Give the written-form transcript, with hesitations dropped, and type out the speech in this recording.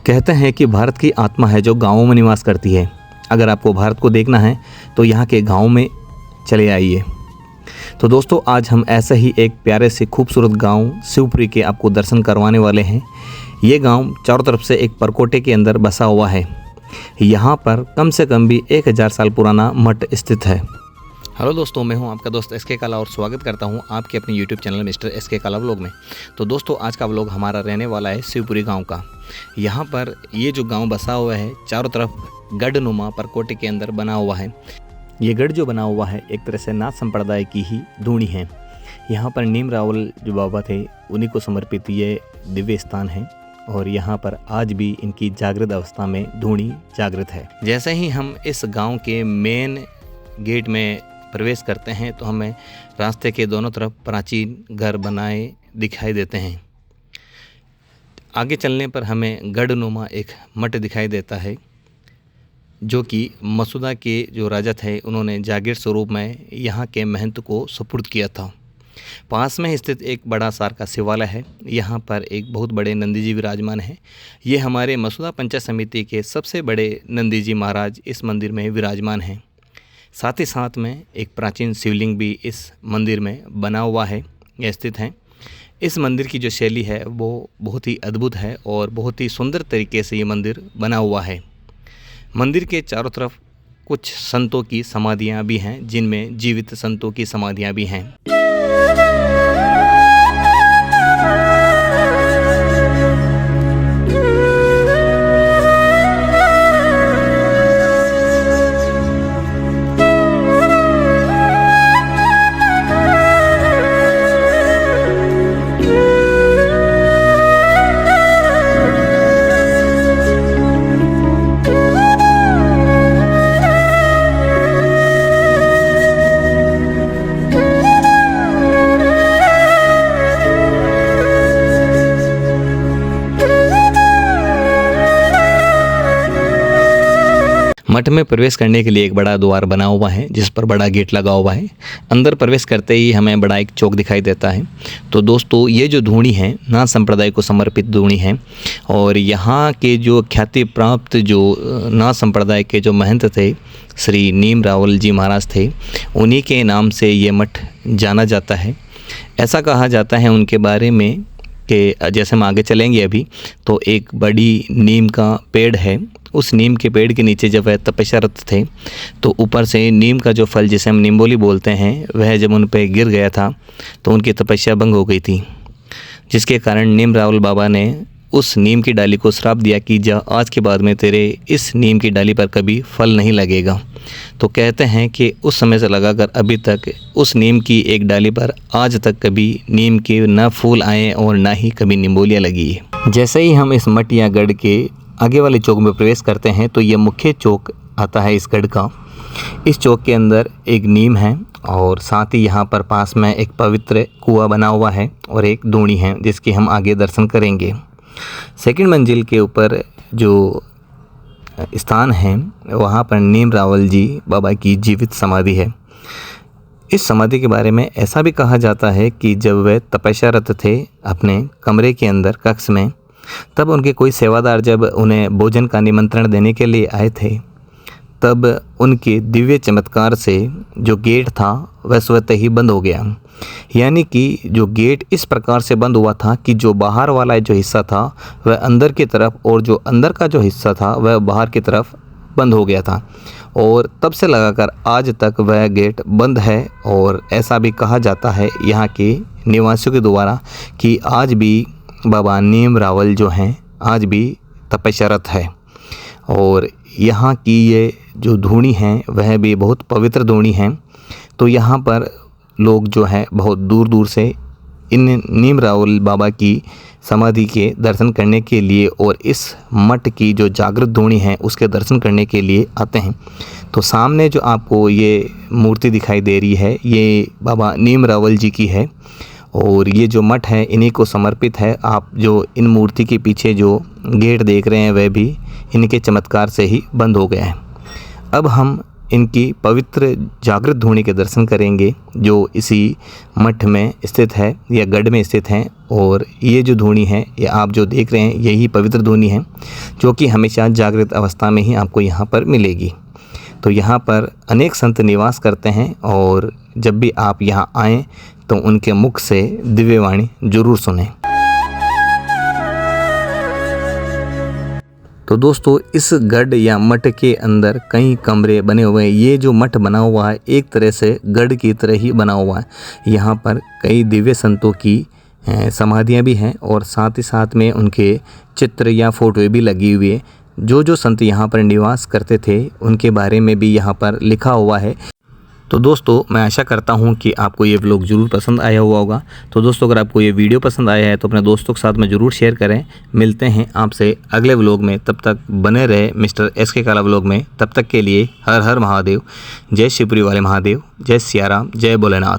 कहते हैं कि भारत की आत्मा है जो गाँवों में निवास करती है। अगर आपको भारत को देखना है तो यहाँ के गाँव में चले आइए। तो दोस्तों, आज हम ऐसे ही एक प्यारे से खूबसूरत गांव शिवपुरी के आपको दर्शन करवाने वाले हैं। ये गांव चारों तरफ से एक परकोटे के अंदर बसा हुआ है। यहाँ पर कम से कम भी 1000 साल पुराना मठ स्थित है। हेलो दोस्तों, मैं हूं आपका दोस्त एस के काला और स्वागत करता हूं आपके अपने यूट्यूब चैनल मिस्टर एस के काला व्लॉग में। तो दोस्तों, आज का व्लॉग हमारा रहने वाला है शिवपुरी गांव का। यहाँ पर ये जो गांव बसा हुआ है चारों तरफ गढ़नुमा परकोटे के अंदर बना हुआ है। ये गढ़ जो बना हुआ है एक तरह से नाथ संप्रदाय की ही धूणी है। यहाँ पर नीम रावल जो बाबा थे उन्हीं को समर्पित ये दिव्य स्थान है और यहाँ पर आज भी इनकी जागृत अवस्था में धूणी जागृत है। जैसे ही हम इस गांव के मेन गेट में प्रवेश करते हैं तो हमें रास्ते के दोनों तरफ प्राचीन घर बनाए दिखाई देते हैं। आगे चलने पर हमें गढ़नुमा एक मठ दिखाई देता है जो कि मसूदा के जो राजा थे उन्होंने जागीर स्वरूप में यहाँ के महंत को सुपुर्द किया था। पास में स्थित एक बड़ा सार का शिवालय है। यहाँ पर एक बहुत बड़े नंदी जी विराजमान है। ये हमारे मसूदा पंचायत समिति के सबसे बड़े नंदी जी महाराज इस मंदिर में विराजमान हैं। साथ ही साथ में एक प्राचीन शिवलिंग भी इस मंदिर में बना हुआ है या स्थित है। इस मंदिर की जो शैली है वो बहुत ही अद्भुत है और बहुत ही सुंदर तरीके से ये मंदिर बना हुआ है। मंदिर के चारों तरफ कुछ संतों की समाधियां भी हैं, जिनमें जीवित संतों की समाधियां भी हैं। मठ में प्रवेश करने के लिए एक बड़ा द्वार बना हुआ है जिस पर बड़ा गेट लगा हुआ है। अंदर प्रवेश करते ही हमें बड़ा एक चौक दिखाई देता है। तो दोस्तों, ये जो धूणी है नाथ संप्रदाय को समर्पित धूणी है और यहाँ के जो ख्याति प्राप्त जो नाथ संप्रदाय के जो महंत थे श्री नीम रावल जी महाराज थे, उन्हीं के नाम से ये मठ जाना जाता है। ऐसा कहा जाता है उनके बारे में कि जैसे हम आगे चलेंगे अभी तो एक बड़ी नीम का पेड़ है। उस नीम के पेड़ के नीचे जब वह तपस्यारत थे तो ऊपर से नीम का जो फल जिसे हम निम्बोली बोलते हैं वह जब उन पर गिर गया था तो उनकी तपस्या भंग हो गई थी, जिसके कारण नीम रावल बाबा ने उस नीम की डाली को श्राप दिया कि जा आज के बाद में तेरे इस नीम की डाली पर कभी फल नहीं लगेगा। तो कहते हैं कि उस समय से लगाकर अभी तक उस नीम की एक डाली पर आज तक कभी नीम के न फूल आए और ना ही कभी निम्बोलियाँ लगी है। जैसे ही हम इस मठ या गढ़ के आगे वाले चौक में प्रवेश करते हैं तो ये मुख्य चौक आता है इस गढ़ का। इस चौक के अंदर एक नीम है और साथ ही यहाँ पर पास में एक पवित्र कुआं बना हुआ है और एक धूणी है जिसके हम आगे दर्शन करेंगे। सेकंड मंजिल के ऊपर जो स्थान है वहाँ पर नीम रावल जी बाबा की जीवित समाधि है। इस समाधि के बारे में ऐसा भी कहा जाता है कि जब वे तपस्यारत थे अपने कमरे के अंदर कक्ष में, तब उनके कोई सेवादार जब उन्हें भोजन का निमंत्रण देने के लिए आए थे तब उनके दिव्य चमत्कार से जो गेट था वह स्वतः ही बंद हो गया। यानी कि जो गेट इस प्रकार से बंद हुआ था कि जो बाहर वाला जो हिस्सा था वह अंदर की तरफ और जो अंदर का जो हिस्सा था वह बाहर की तरफ बंद हो गया था और तब से लगाकर आज तक वह गेट बंद है। और ऐसा भी कहा जाता है यहाँ के निवासियों के द्वारा कि आज भी बाबा नीम रावल जो हैं आज भी तपस्यारत है और यहाँ की ये जो धूणी है वह भी बहुत पवित्र धूणी है। तो यहाँ पर लोग जो है बहुत दूर दूर से इन नीम रावल बाबा की समाधि के दर्शन करने के लिए और इस मठ की जो जागृत धूणी है उसके दर्शन करने के लिए आते हैं। तो सामने जो आपको ये मूर्ति दिखाई दे रही है ये बाबा नीम रावल जी की है और ये जो मठ है इन्हीं को समर्पित है। आप जो इन मूर्ति के पीछे जो गेट देख रहे हैं वह भी इनके चमत्कार से ही बंद हो गया है। अब हम इनकी पवित्र जागृत धूनी के दर्शन करेंगे जो इसी मठ में स्थित है या गढ़ में स्थित है। और ये जो धूनी है ये आप जो देख रहे हैं यही पवित्र धूनी है जो कि हमेशा जागृत अवस्था में ही आपको यहाँ पर मिलेगी। तो यहाँ पर अनेक संत निवास करते हैं और जब भी आप यहाँ आएँ तो उनके मुख से दिव्य वाणी जरूर सुनें। तो दोस्तों इस गढ़ या मठ के अंदर कई कमरे बने हुए हैं। ये जो मठ बना हुआ है एक तरह से गढ़ की तरह ही बना हुआ है। यहाँ पर कई दिव्य संतों की समाधियाँ भी हैं और साथ ही साथ में उनके चित्र या फोटो भी लगी हुई है। जो संत यहाँ पर निवास करते थे उनके बारे में भी यहाँ पर लिखा हुआ है। तो दोस्तों मैं आशा करता हूँ कि आपको ये व्लॉग ज़रूर पसंद आया हुआ होगा। तो दोस्तों अगर आपको ये वीडियो पसंद आया है तो अपने दोस्तों के साथ में ज़रूर शेयर करें। मिलते हैं आपसे अगले व्लॉग में, तब तक बने रहे मिस्टर SK काला व्लॉग में। तब तक के लिए हर हर महादेव, जय शिवपुरी वाले महादेव, जय सिया राम, जय भोलेनाथ।